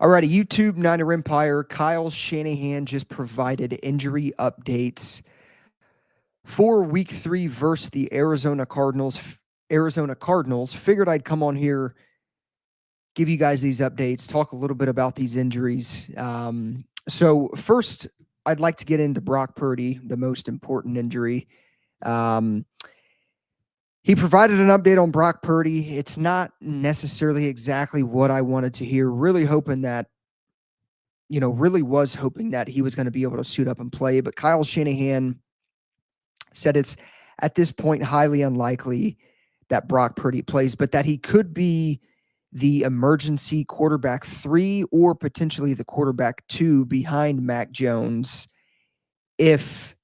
All righty, YouTube Niner Empire. Kyle Shanahan just provided injury updates for Week 3 versus the Arizona Cardinals. Arizona Cardinals. Figured I'd come on here, give you guys these updates, talk a little bit about these injuries. So first, I'd like to get into Brock Purdy, the most important injury. He provided an update on Brock Purdy. It's not necessarily exactly what I wanted to hear. Really hoping that, really was hoping that he was going to be able to suit up and play. But Kyle Shanahan said it's at this point highly unlikely that Brock Purdy plays, but that he could be the emergency quarterback 3 or potentially the quarterback 2 behind Mac Jones if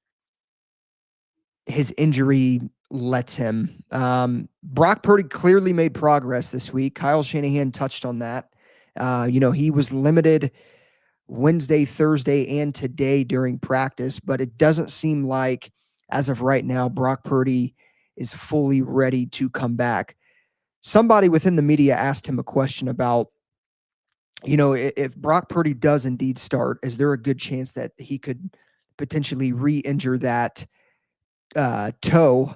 his injury lets him. Brock Purdy clearly made progress this week. Kyle Shanahan touched on that. He was limited Wednesday, Thursday, and today during practice, but it doesn't seem like, as of right now, Brock Purdy is fully ready to come back. Somebody within the media asked him a question about, if Brock Purdy does indeed start, is there a good chance that he could potentially re-injure that toe,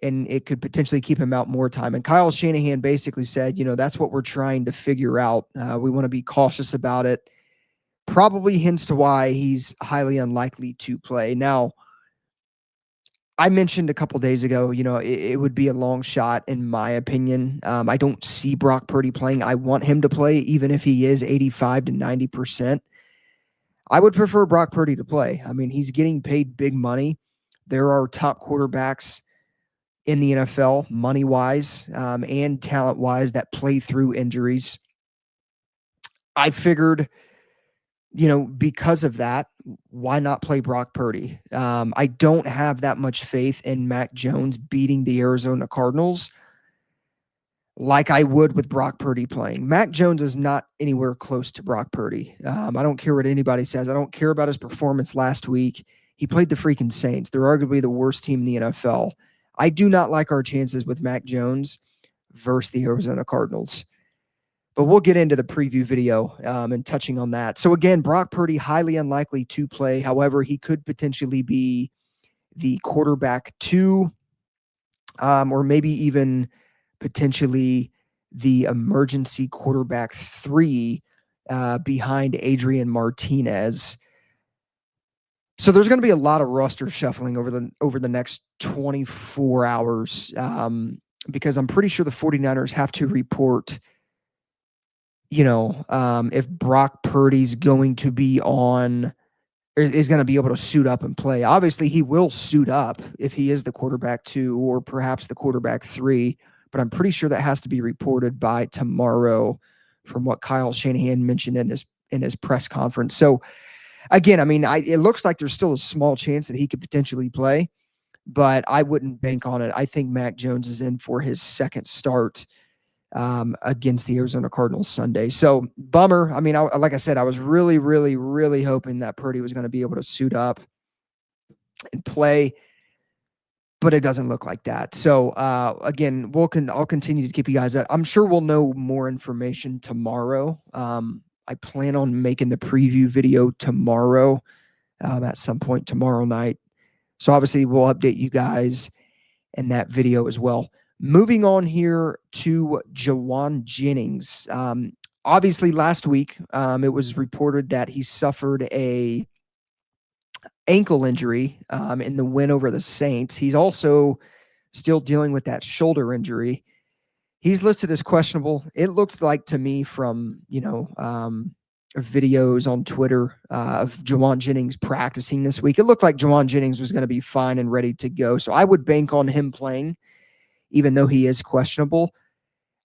and it could potentially keep him out more time? And Kyle Shanahan basically said, that's what we're trying to figure out. We want to be cautious about it. Probably hints to why he's highly unlikely to play. Now, I mentioned a couple days ago, it would be a long shot in my opinion. I don't see Brock Purdy playing. I want him to play, even if he is 85 to 90%. I would prefer Brock Purdy to play. I mean, he's getting paid big money. There are top quarterbacks in the NFL, money-wise and talent-wise, that play through injuries. I figured, because of that, why not play Brock Purdy? I don't have that much faith in Mac Jones beating the Arizona Cardinals like I would with Brock Purdy playing. Mac Jones is not anywhere close to Brock Purdy. I don't care what anybody says. I don't care about his performance last week. He played the freaking Saints. They're arguably the worst team in the NFL. I do not like our chances with Mac Jones versus the Arizona Cardinals. But we'll get into the preview video and touching on that. So again, Brock Purdy, highly unlikely to play. However, he could potentially be the quarterback 2, or maybe even potentially the emergency quarterback 3 behind Adrian Martinez. So there's going to be a lot of roster shuffling over the next 24 hours because I'm pretty sure the 49ers have to report, if Brock Purdy's going to be on, is going to be able to suit up and play. Obviously, he will suit up if he is the quarterback 2 or perhaps the quarterback 3, but I'm pretty sure that has to be reported by tomorrow from what Kyle Shanahan mentioned in his press conference. So again, I mean, it looks like there's still a small chance that he could potentially play, but I wouldn't bank on it. I think Mac Jones is in for his second start against the Arizona Cardinals Sunday. So bummer. I mean, like I said, I was really, really, really hoping that Purdy was going to be able to suit up and play, but it doesn't look like that. So again, I'll continue to keep you guys up. I'm sure we'll know more information tomorrow. I plan on making the preview video tomorrow at some point tomorrow night. So obviously we'll update you guys in that video as well. Moving on here to Jauan Jennings. Obviously, last week, it was reported that he suffered a ankle injury in the win over the Saints. He's also still dealing with that shoulder injury. He's listed as questionable. It looks like to me from, videos on Twitter of Jauan Jennings practicing this week, it looked like Jauan Jennings was going to be fine and ready to go. So I would bank on him playing, even though he is questionable.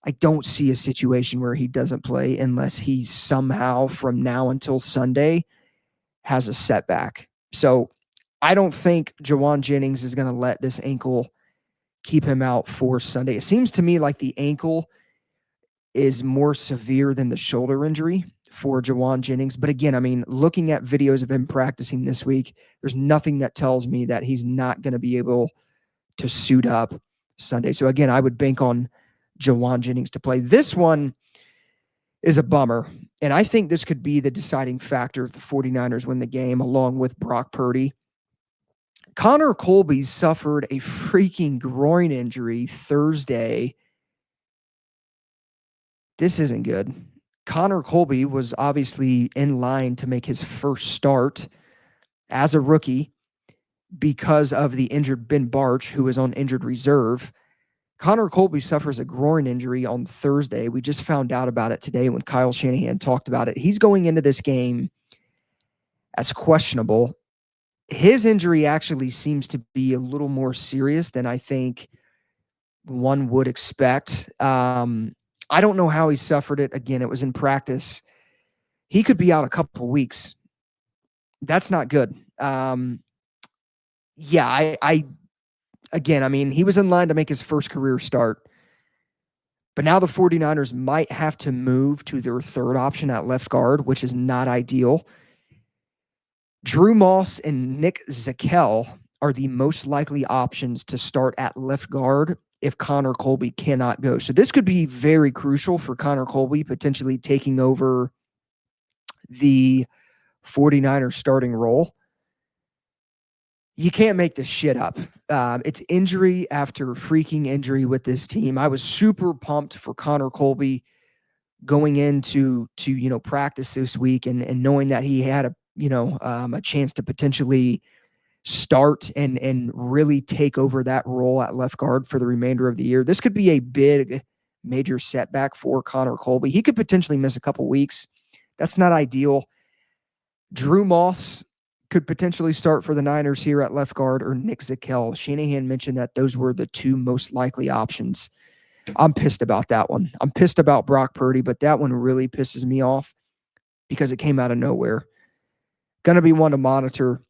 I don't see a situation where he doesn't play unless he somehow from now until Sunday has a setback. So I don't think Jauan Jennings is going to let this ankle keep him out for Sunday. It seems to me like the ankle is more severe than the shoulder injury for Jauan Jennings. But again, I mean, looking at videos of him practicing this week, there's nothing that tells me that he's not going to be able to suit up Sunday. So again, I would bank on Jauan Jennings to play. This one is a bummer. And I think this could be the deciding factor if the 49ers win the game, along with Brock Purdy. Connor Colby suffered a freaking groin injury Thursday. This isn't good. Connor Colby was obviously in line to make his first start as a rookie because of the injured Ben Barch, who is on injured reserve. Connor Colby suffers a groin injury on Thursday. We just found out about it today when Kyle Shanahan talked about it. He's going into this game as questionable. His injury actually seems to be a little more serious than I think one would expect. I don't know how he suffered it. Again, it was in practice. He could be out a couple of weeks. That's not good. Yeah, again, I mean, he was in line to make his first career start. But now the 49ers might have to move to their third option at left guard, which is not ideal. Drew Moss and Nick Zakelj are the most likely options to start at left guard if Connor Colby cannot go. So this could be very crucial for Connor Colby potentially taking over the 49ers starting role. You can't make this shit up. It's injury after freaking injury with this team. I was super pumped for Connor Colby going into practice this week and knowing that he had a chance to potentially start and really take over that role at left guard for the remainder of the year. This could be a big major setback for Connor Colby. He could potentially miss a couple weeks. That's not ideal. Drew Moss could potentially start for the Niners here at left guard, or Nick Zakelj. Shanahan mentioned that those were the two most likely options. I'm pissed about that one. I'm pissed about Brock Purdy, but that one really pisses me off because it came out of nowhere. Going to be one to monitor.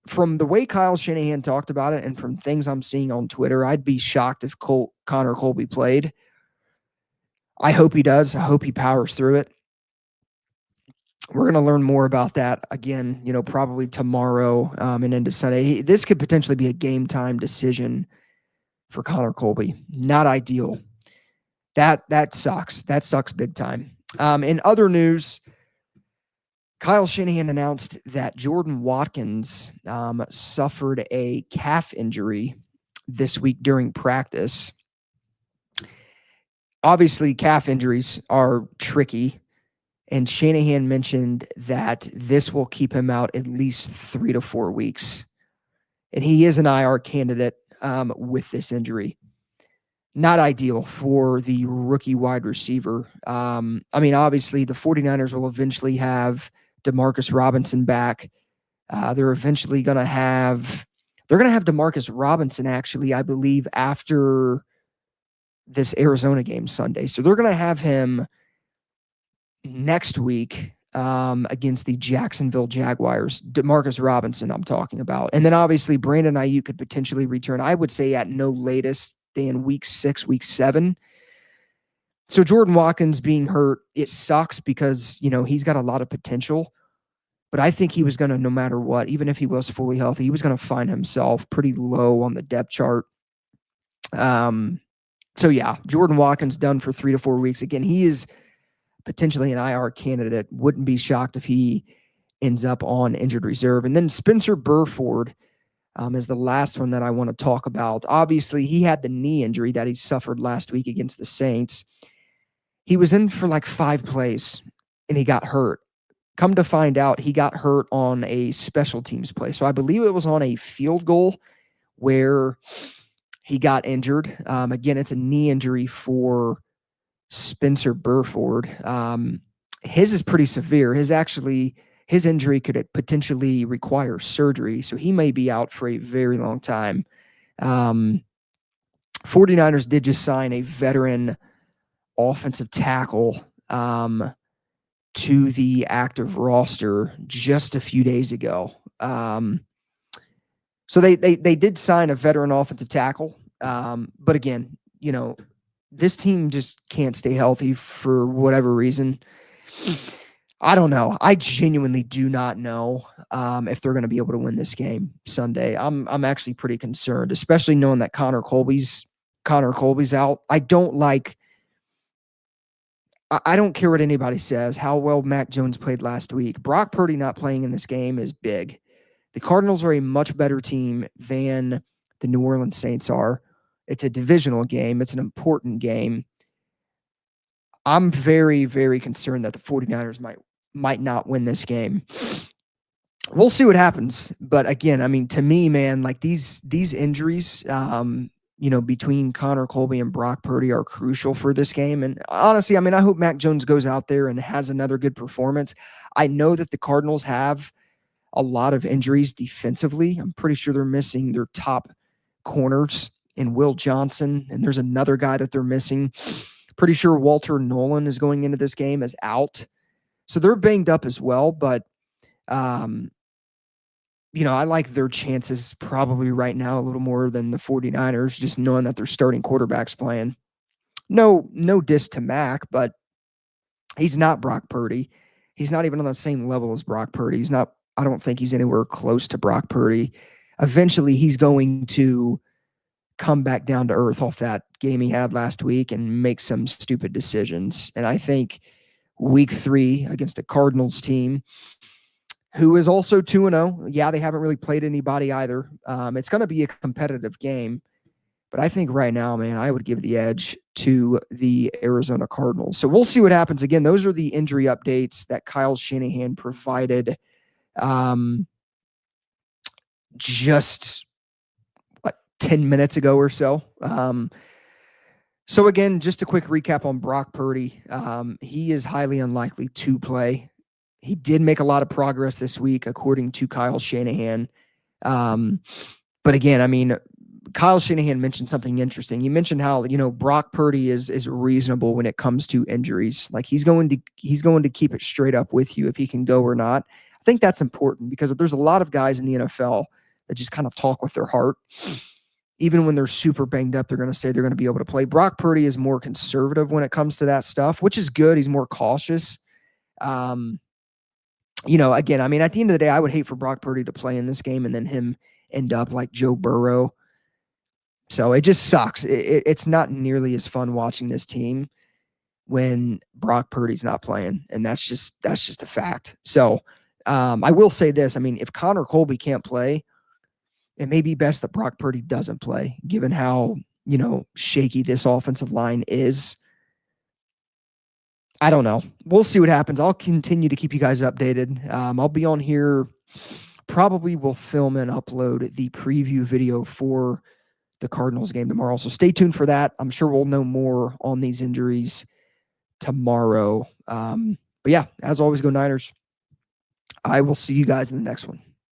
From the way Kyle Shanahan talked about it and from things I'm seeing on Twitter, I'd be shocked if Connor Colby played. I hope he does. I hope he powers through it. We're going to learn more about that again, probably tomorrow and into Sunday. This could potentially be a game time decision for Connor Colby. Not ideal. That sucks. That sucks big time. In other news, Kyle Shanahan announced that Jordan Watkins suffered a calf injury this week during practice. Obviously, calf injuries are tricky, and Shanahan mentioned that this will keep him out at least 3 to 4 weeks. And he is an IR candidate with this injury. Not ideal for the rookie wide receiver. Obviously, the 49ers will eventually have Demarcus Robinson back. They're eventually going to have Demarcus Robinson, actually, I believe, after this Arizona game Sunday. So they're going to have him next week against the Jacksonville Jaguars. Demarcus Robinson, I'm talking about. And then obviously Brandon Ayuk could potentially return, I would say, at no latest than week 6, week 7. So Jordan Watkins being hurt, it sucks because, he's got a lot of potential. But I think he was going to, no matter what, even if he was fully healthy, he was going to find himself pretty low on the depth chart. So yeah, Jordan Watkins done for 3 to 4 weeks. Again, he is potentially an IR candidate. Wouldn't be shocked if he ends up on injured reserve. And then Spencer Burford is the last one that I want to talk about. Obviously, he had the knee injury that he suffered last week against the Saints. He was in for like 5 plays, and he got hurt. Come to find out, he got hurt on a special teams play. So I believe it was on a field goal where he got injured. Again, it's a knee injury for Spencer Burford. His is pretty severe. His injury could potentially require surgery, so he may be out for a very long time. 49ers did just sign a veteran offensive tackle to the active roster just a few days ago. So they did sign a veteran offensive tackle. But again, this team just can't stay healthy for whatever reason. I don't know. I genuinely do not know if they're going to be able to win this game Sunday. I'm actually pretty concerned, especially knowing that Connor Colby's out. I don't like I don't care what anybody says, how well Mac Jones played last week. Brock Purdy not playing in this game is big. The Cardinals are a much better team than the New Orleans Saints are. It's a divisional game. It's an important game. I'm very, very concerned that the 49ers might not win this game. We'll see what happens. But again, I mean, to me, man, like these injuries, between Connor Colby and Brock Purdy are crucial for this game. And honestly, I mean, I hope Mac Jones goes out there and has another good performance. I know that the Cardinals have a lot of injuries defensively. I'm pretty sure they're missing their top corners in Will Johnson, and there's another guy that they're missing. Pretty sure Walter Nolan is going into this game as out. So they're banged up as well, but um, I like their chances probably right now a little more than the 49ers, just knowing that their starting quarterback's playing. No diss to Mac, but he's not Brock Purdy. He's not even on the same level as Brock Purdy. I don't think he's anywhere close to Brock Purdy. Eventually, he's going to come back down to earth off that game he had last week and make some stupid decisions. And I think week 3 against a Cardinals team who is also 2-0. Yeah, they haven't really played anybody either. It's going to be a competitive game. But I think right now, man, I would give the edge to the Arizona Cardinals. So we'll see what happens. Again, those are the injury updates that Kyle Shanahan provided just 10 minutes ago or so. So again, just a quick recap on Brock Purdy. He is highly unlikely to play. He did make a lot of progress this week, according to Kyle Shanahan. But again, I mean, Kyle Shanahan mentioned something interesting. He mentioned how, Brock Purdy is reasonable when it comes to injuries. Like he's going to keep it straight up with you if he can go or not. I think that's important because there's a lot of guys in the NFL that just kind of talk with their heart. Even when they're super banged up, they're going to say they're going to be able to play. Brock Purdy is more conservative when it comes to that stuff, which is good. He's more cautious. Again, I mean, at the end of the day, I would hate for Brock Purdy to play in this game and then him end up like Joe Burrow. So it just sucks. It's not nearly as fun watching this team when Brock Purdy's not playing, and that's just a fact. So I will say this. I mean, if Connor Colby can't play, it may be best that Brock Purdy doesn't play, given how, shaky this offensive line is. I don't know. We'll see what happens. I'll continue to keep you guys updated. I'll be on here. Probably will film and upload the preview video for the Cardinals game tomorrow. So stay tuned for that. I'm sure we'll know more on these injuries tomorrow. But yeah, as always, go Niners. I will see you guys in the next one.